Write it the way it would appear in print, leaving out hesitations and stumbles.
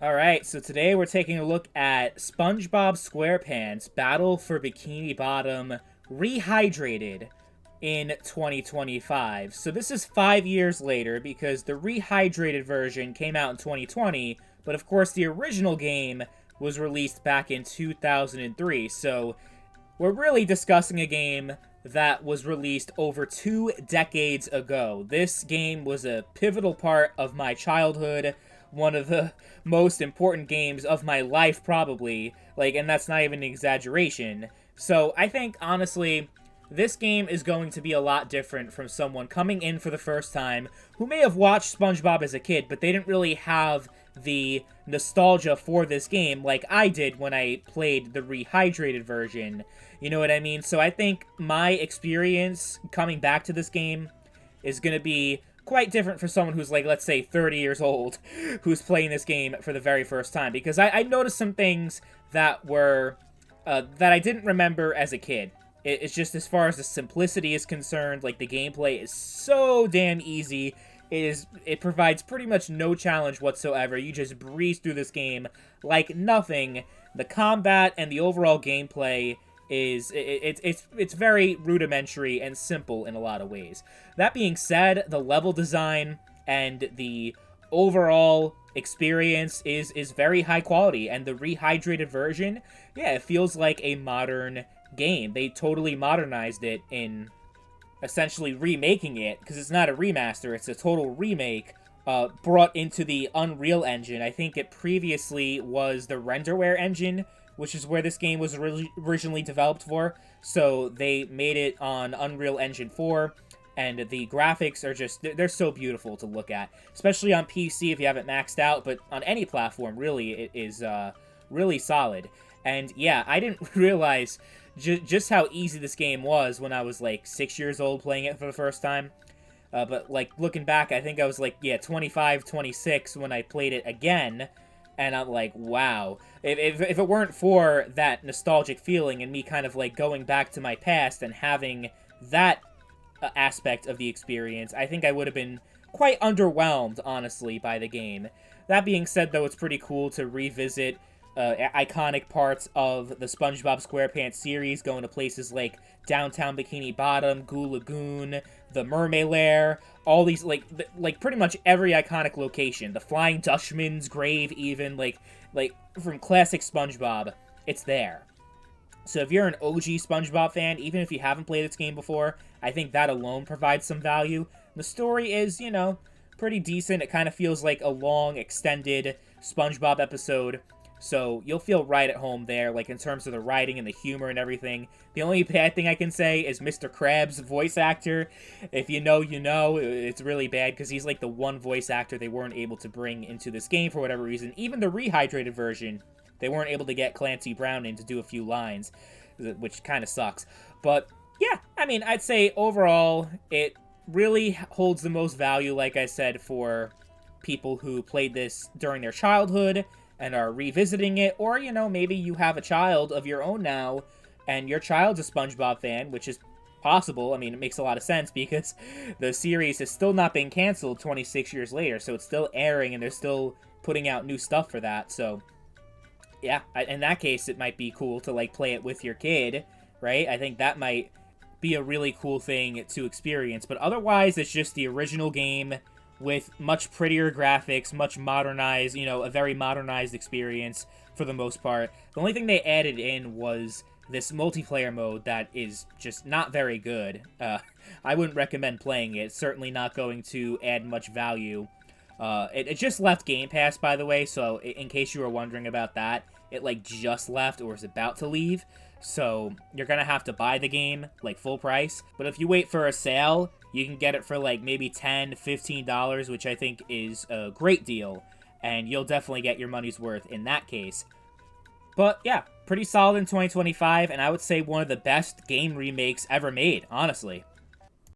Alright, so today we're taking a look at SpongeBob SquarePants Battle for Bikini Bottom Rehydrated in 2025. So this is 5 years later because the rehydrated version came out in 2020, but of course the original game was released back in 2003. So we're really discussing a game that was released over 2 decades ago. This game was a pivotal part of my childhood, one of the most important games of my life, probably. And that's not even an exaggeration. So I think, honestly, this game is going to be a lot different from someone coming in for the first time who may have watched SpongeBob as a kid, but they didn't really have the nostalgia for this game like I did when I played the rehydrated version. You know what I mean? So I think my experience coming back to this game is going to be quite different for someone who's, like, let's say 30 years old, who's playing this game for the very first time. Because I noticed some things that were, that I didn't remember as a kid. It's just as far as the simplicity is concerned, like, the gameplay is so damn easy. It provides pretty much no challenge whatsoever. You just breeze through this game like nothing. The combat and the overall gameplay it's very rudimentary and simple in a lot of ways. That being said, the level design and the overall experience is very high quality, and the rehydrated version, yeah, it feels like a modern game. They totally modernized it in essentially remaking it, because it's not a remaster, it's a total remake, brought into the Unreal Engine. I think it previously was the Renderware engine, which is where this game was originally developed for. So they made it on Unreal Engine 4, and the graphics are just, they're so beautiful to look at. Especially on PC if you have it maxed out, but on any platform, really, it is really solid. And yeah, I didn't realize just how easy this game was when I was like 6 years old playing it for the first time. But like looking back, I think I was like, yeah, 25, 26 when I played it again. And I'm like, wow. If it weren't for that nostalgic feeling and me kind of like going back to my past and having that aspect of the experience, I think I would have been quite underwhelmed, honestly, by the game. That being said, though, it's pretty cool to revisit iconic parts of the SpongeBob SquarePants series, going to places like downtown Bikini Bottom, Goo Lagoon, the Mermaid Lair, all these, like pretty much every iconic location. The Flying Dutchman's grave, even, like from classic SpongeBob, it's there. So if you're an OG SpongeBob fan, even if you haven't played this game before, I think that alone provides some value. The story is, you know, pretty decent. It kind of feels like a long, extended SpongeBob episode. So you'll feel right at home there, like in terms of the writing and the humor and everything. The only bad thing I can say is Mr. Krabs' voice actor. If you know, you know. It's really bad because he's like the one voice actor they weren't able to bring into this game for whatever reason. Even the rehydrated version, they weren't able to get Clancy Brown in to do a few lines, which kind of sucks. But yeah, I mean, I'd say overall, it really holds the most value, like I said, for people who played this during their childhood and are revisiting it, or, you know, maybe you have a child of your own now, and your child's a SpongeBob fan, which is possible. I mean, it makes a lot of sense, because the series has still not been canceled 26 years later, so it's still airing, and they're still putting out new stuff for that, so yeah, in that case, it might be cool to, like, play it with your kid, right? I think that might be a really cool thing to experience, but otherwise, it's just the original game with much prettier graphics, much modernized, you know, a very modernized experience for the most part. The only thing they added in was this multiplayer mode that is just not very good. I wouldn't recommend playing it. It's certainly not going to add much value. It just left Game Pass, by the way, so in case you were wondering about that, it, like, just left or is about to leave. So you're gonna have to buy the game, like, full price. But if you wait for a sale, you can get it for, like, maybe $10, $15, which I think is a great deal. And you'll definitely get your money's worth in that case. But, yeah, pretty solid in 2025, and I would say one of the best game remakes ever made, honestly.